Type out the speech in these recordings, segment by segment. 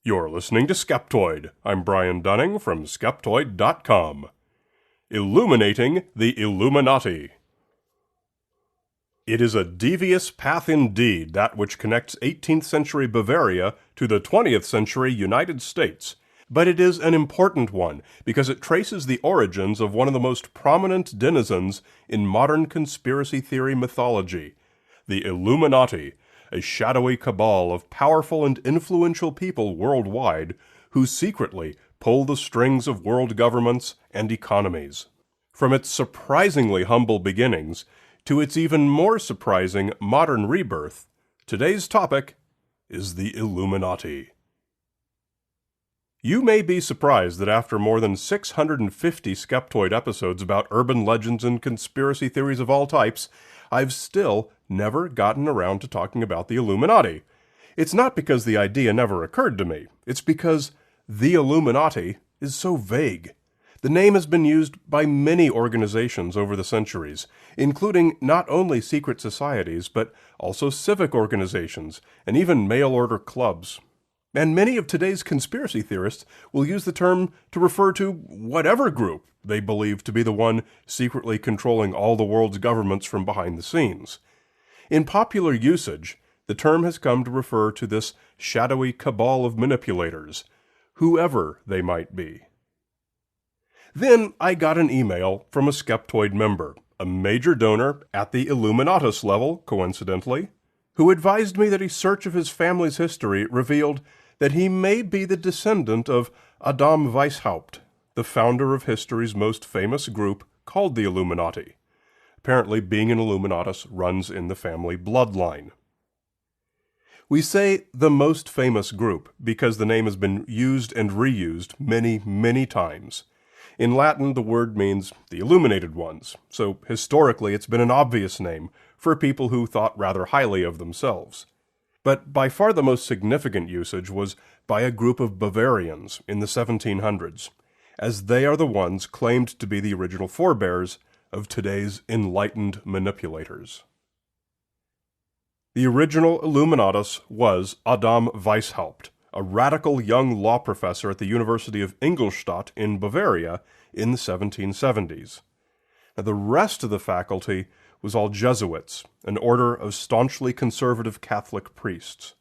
You're listening to Skeptoid. I'm Brian Dunning from Skeptoid.com. Illuminating the Illuminati. It is a devious path indeed, that which connects 18th century Bavaria to the 20th century United States. But it is an important one, because it traces the origins of one of the most prominent denizens in modern conspiracy theory mythology, the Illuminati, a shadowy cabal of powerful and influential people worldwide who secretly pull the strings of world governments and economies. From its surprisingly humble beginnings to its even more surprising modern rebirth, today's topic is the Illuminati. You may be surprised that after more than 650 Skeptoid episodes about urban legends and conspiracy theories of all types, I've still never gotten around to talking about the Illuminati. It's not because the idea never occurred to me. It's because the Illuminati is so vague. The name has been used by many organizations over the centuries, including not only secret societies, but also civic organizations and even mail-order clubs. And many of today's conspiracy theorists will use the term to refer to whatever group they believe to be the one secretly controlling all the world's governments from behind the scenes. In popular usage, the term has come to refer to this shadowy cabal of manipulators, whoever they might be. Then I got an email from a Skeptoid member, a major donor at the Illuminatus level, coincidentally, who advised me that a search of his family's history revealed that he may be the descendant of Adam Weishaupt, the founder of history's most famous group called the Illuminati. Apparently, being an Illuminatus runs in the family bloodline. We say the most famous group because the name has been used and reused many, many times. In Latin, the word means the illuminated ones, so historically it's been an obvious name for people who thought rather highly of themselves. But by far the most significant usage was by a group of Bavarians in the 1700s, as they are the ones claimed to be the original forebears of today's enlightened manipulators. The original Illuminatus was Adam Weishaupt, a radical young law professor at the University of Ingolstadt in Bavaria in the 1770s. Now, the rest of the faculty was all Jesuits, an order of staunchly conservative Catholic priests.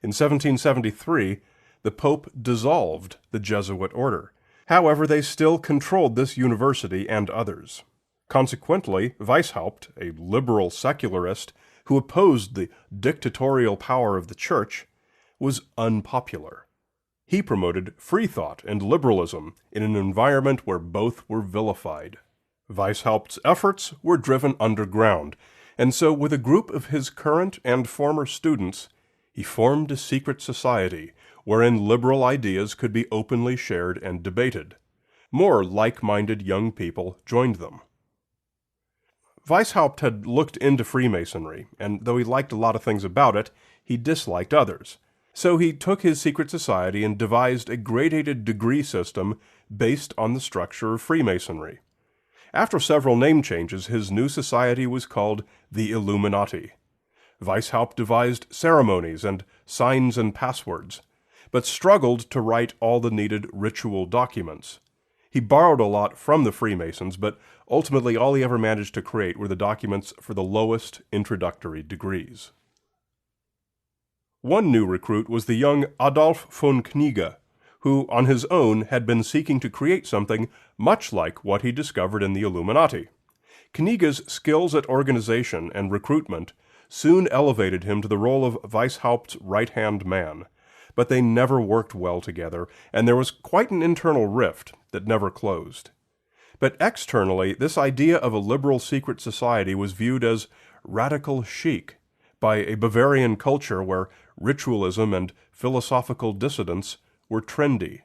In 1773, the Pope dissolved the Jesuit order. However, they still controlled this university and others. Consequently, Weishaupt, a liberal secularist who opposed the dictatorial power of the Church, was unpopular. He promoted free thought and liberalism in an environment where both were vilified. Weishaupt's efforts were driven underground, and so with a group of his current and former students, he formed a secret society wherein liberal ideas could be openly shared and debated. More like-minded young people joined them. Weishaupt had looked into Freemasonry, and though he liked a lot of things about it, he disliked others. So he took his secret society and devised a gradated degree system based on the structure of Freemasonry. After several name changes, his new society was called the Illuminati. Weishaupt devised ceremonies and signs and passwords, but struggled to write all the needed ritual documents. He borrowed a lot from the Freemasons, but ultimately all he ever managed to create were the documents for the lowest introductory degrees. One new recruit was the young Adolf von Knigge, who on his own had been seeking to create something much like what he discovered in the Illuminati. Knigge's skills at organization and recruitment soon elevated him to the role of Weishaupt's right-hand man, but they never worked well together, and there was quite an internal rift that never closed. But externally, this idea of a liberal secret society was viewed as radical chic by a Bavarian culture where ritualism and philosophical dissidence were trendy.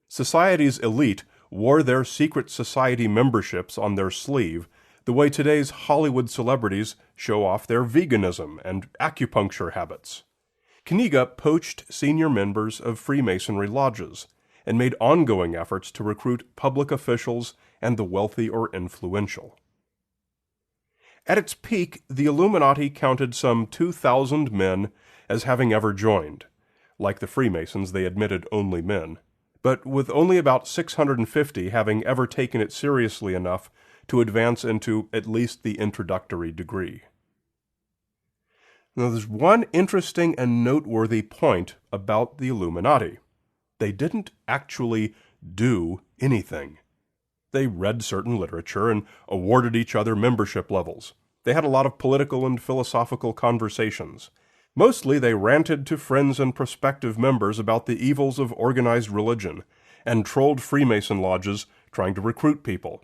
Society's elite wore their secret society memberships on their sleeve the way today's Hollywood celebrities show off their veganism and acupuncture habits. Knigge poached senior members of Freemasonry lodges and made ongoing efforts to recruit public officials and the wealthy or influential. At its peak, the Illuminati counted some 2,000 men as having ever joined. Like the Freemasons, they admitted only men, but with only about 650 having ever taken it seriously enough to advance into at least the introductory degree. Now, there's one interesting and noteworthy point about the Illuminati. They didn't actually do anything. They read certain literature and awarded each other membership levels. They had a lot of political and philosophical conversations. Mostly they ranted to friends and prospective members about the evils of organized religion, and trolled Freemason lodges trying to recruit people.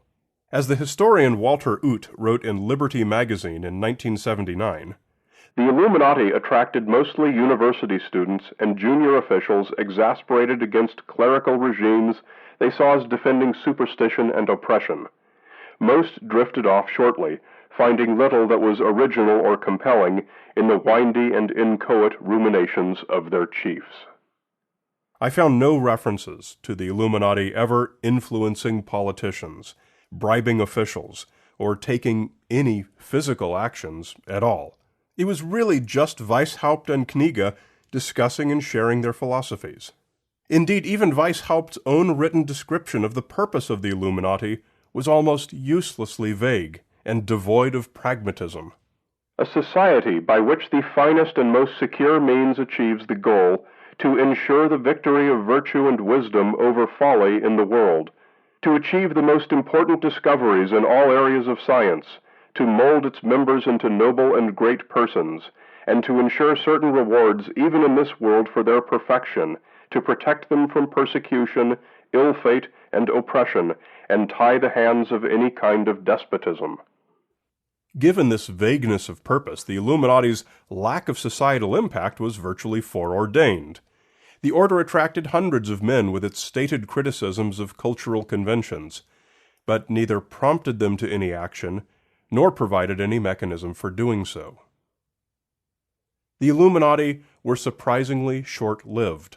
As the historian Walter Ute wrote in Liberty magazine in 1979, "The Illuminati attracted mostly university students and junior officials exasperated against clerical regimes they saw as defending superstition and oppression. Most drifted off shortly, finding little that was original or compelling in the windy and inchoate ruminations of their chiefs." I found no references to the Illuminati ever influencing politicians, bribing officials, or taking any physical actions at all. It was really just Weishaupt and Knigge discussing and sharing their philosophies. Indeed, even Weishaupt's own written description of the purpose of the Illuminati was almost uselessly vague and devoid of pragmatism. "A society by which the finest and most secure means achieves the goal to ensure the victory of virtue and wisdom over folly in the world, to achieve the most important discoveries in all areas of science, to mold its members into noble and great persons, and to ensure certain rewards even in this world for their perfection, to protect them from persecution, ill fate, and oppression, and tie the hands of any kind of despotism." Given this vagueness of purpose, the Illuminati's lack of societal impact was virtually foreordained. The order attracted hundreds of men with its stated criticisms of cultural conventions, but neither prompted them to any action, nor provided any mechanism for doing so. The Illuminati were surprisingly short-lived.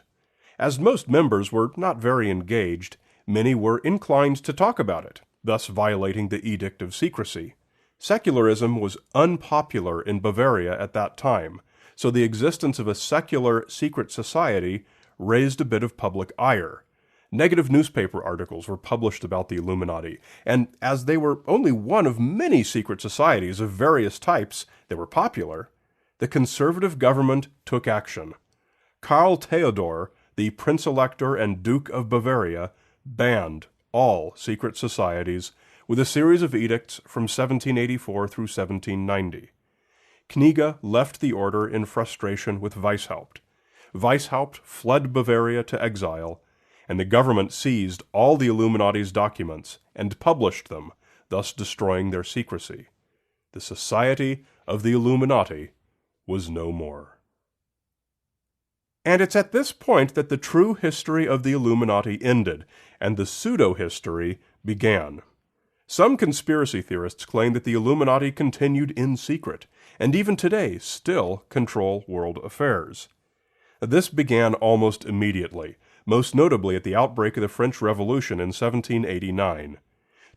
As most members were not very engaged, many were inclined to talk about it, thus violating the Edict of Secrecy. Secularism was unpopular in Bavaria at that time, so the existence of a secular secret society raised a bit of public ire. Negative newspaper articles were published about the Illuminati, and as they were only one of many secret societies of various types that were popular, the conservative government took action. Karl Theodor, the Prince-Elector and Duke of Bavaria, banned all secret societies with a series of edicts from 1784 through 1790. Knigge left the order in frustration with Weishaupt. Weishaupt fled Bavaria to exile, and the government seized all the Illuminati's documents and published them, thus destroying their secrecy. The Society of the Illuminati was no more. And it's at this point that the true history of the Illuminati ended, and the pseudo-history began. Some conspiracy theorists claim that the Illuminati continued in secret, and even today still control world affairs. This began almost immediately, most notably at the outbreak of the French Revolution in 1789.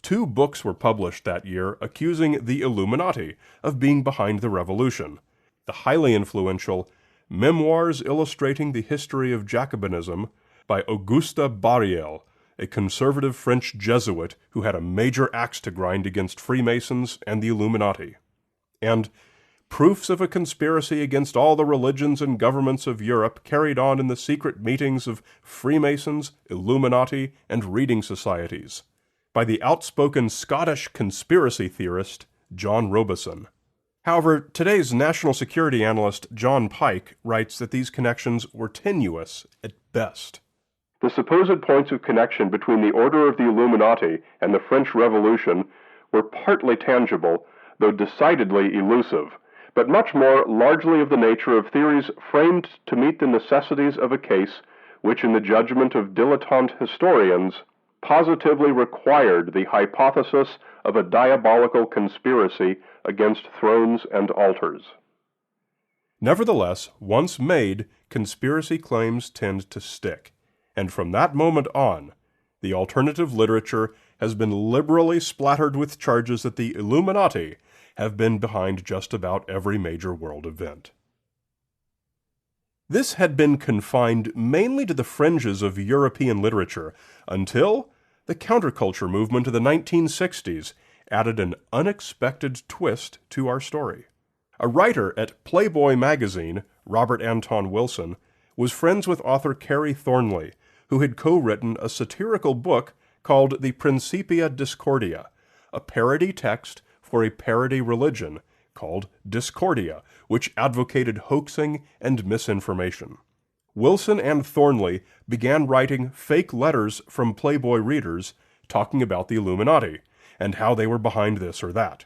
2 books were published that year accusing the Illuminati of being behind the revolution. The highly influential Memoirs Illustrating the History of Jacobinism by Auguste Barriel, a conservative French Jesuit who had a major axe to grind against Freemasons and the Illuminati, and Proofs of a Conspiracy Against All the Religions and Governments of Europe Carried On in the Secret Meetings of Freemasons, Illuminati, and Reading Societies, by the outspoken Scottish conspiracy theorist John Robison. However, today's national security analyst John Pike writes that these connections were tenuous at best. The supposed points of connection between the Order of the Illuminati and the French Revolution were partly tangible, though decidedly elusive, but much more largely of the nature of theories framed to meet the necessities of a case which, in the judgment of dilettante historians, positively required the hypothesis of a diabolical conspiracy against thrones and altars. Nevertheless, once made, conspiracy claims tend to stick, and from that moment on, the alternative literature has been liberally splattered with charges that the Illuminati have been behind just about every major world event. This had been confined mainly to the fringes of European literature until the counterculture movement of the 1960s added an unexpected twist to our story. A writer at Playboy magazine, Robert Anton Wilson, was friends with author Carrie Thornley, who had co-written a satirical book called the Principia Discordia, a parody text for a parody religion called Discordia, which advocated hoaxing and misinformation. Wilson and Thornley began writing fake letters from Playboy readers talking about the Illuminati and how they were behind this or that.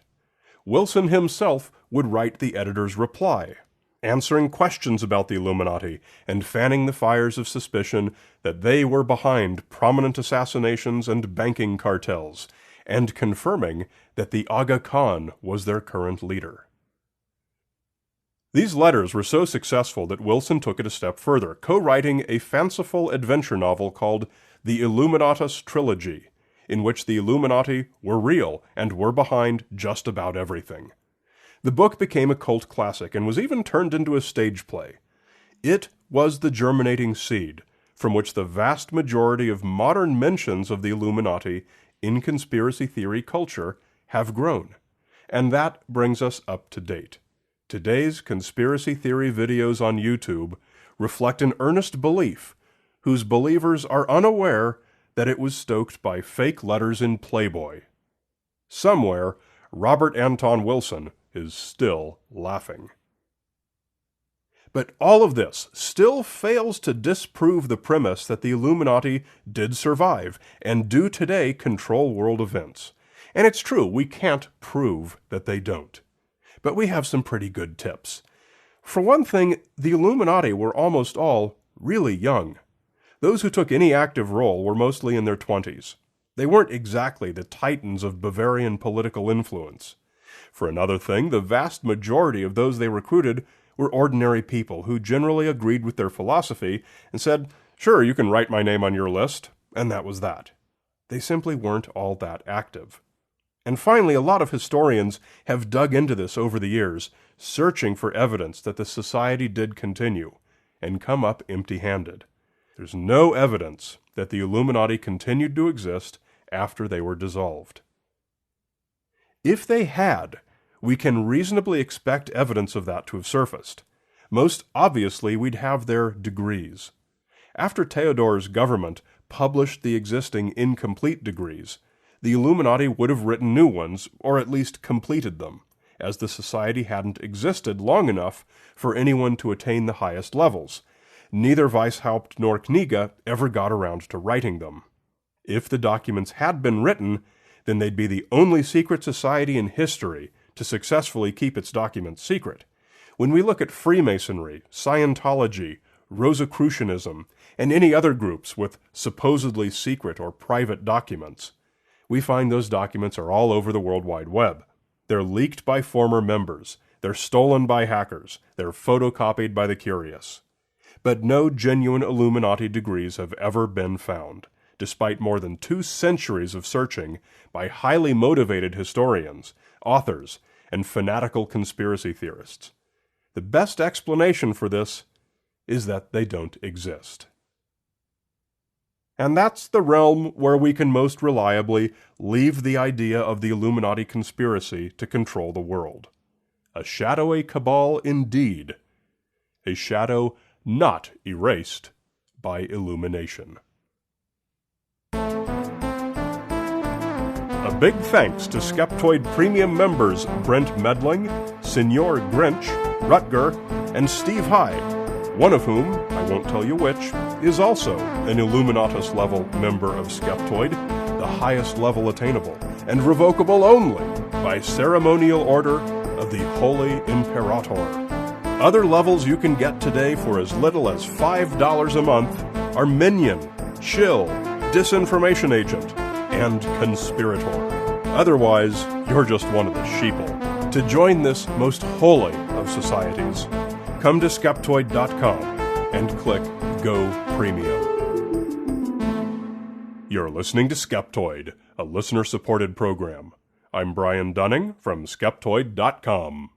Wilson himself would write the editor's reply, answering questions about the Illuminati and fanning the fires of suspicion that they were behind prominent assassinations and banking cartels, and confirming that the Aga Khan was their current leader. These letters were so successful that Wilson took it a step further, co-writing a fanciful adventure novel called The Illuminatus Trilogy, in which the Illuminati were real and were behind just about everything. The book became a cult classic and was even turned into a stage play. It was the germinating seed from which the vast majority of modern mentions of the Illuminati in conspiracy theory culture have grown. And that brings us up to date. Today's conspiracy theory videos on YouTube reflect an earnest belief whose believers are unaware that it was stoked by fake letters in Playboy. Somewhere, Robert Anton Wilson is still laughing. But all of this still fails to disprove the premise that the Illuminati did survive and do today control world events. And it's true, we can't prove that they don't. But we have some pretty good tips. For one thing, the Illuminati were almost all really young. Those who took any active role were mostly in their 20s. They weren't exactly the titans of Bavarian political influence. For another thing, the vast majority of those they recruited were ordinary people who generally agreed with their philosophy and said, "Sure, you can write my name on your list," and that was that. They simply weren't all that active. And finally, a lot of historians have dug into this over the years, searching for evidence that the society did continue, and come up empty-handed. There's no evidence that the Illuminati continued to exist after they were dissolved. If they had, we can reasonably expect evidence of that to have surfaced. Most obviously, we'd have their degrees. After Theodore's government published the existing incomplete degrees, the Illuminati would have written new ones, or at least completed them, as the society hadn't existed long enough for anyone to attain the highest levels. Neither Weishaupt nor Kniga ever got around to writing them. If the documents had been written, then they'd be the only secret society in history to successfully keep its documents secret. When we look at Freemasonry, Scientology, Rosicrucianism, and any other groups with supposedly secret or private documents, we find those documents are all over the World Wide Web. They're leaked by former members, they're stolen by hackers, they're photocopied by the curious. But no genuine Illuminati degrees have ever been found, despite more than 2 centuries of searching by highly motivated historians, authors, and fanatical conspiracy theorists. The best explanation for this is that they don't exist. And that's the realm where we can most reliably leave the idea of the Illuminati conspiracy to control the world. A shadowy cabal indeed. A shadow not erased by illumination. A big thanks to Skeptoid Premium members Brent Medling, Signor Grinch, Rutger, and Steve High, one of whom, I won't tell you which, is also an Illuminatus-level member of Skeptoid, the highest level attainable, and revocable only by ceremonial order of the Holy Imperator. Other levels you can get today for as little as $5 a month are Minion, Chill, Disinformation Agent, and Conspirator. Otherwise, you're just one of the sheeple. To join this most holy of societies, come to Skeptoid.com and click Go Premium. You're listening to Skeptoid, a listener-supported program. I'm Brian Dunning from Skeptoid.com.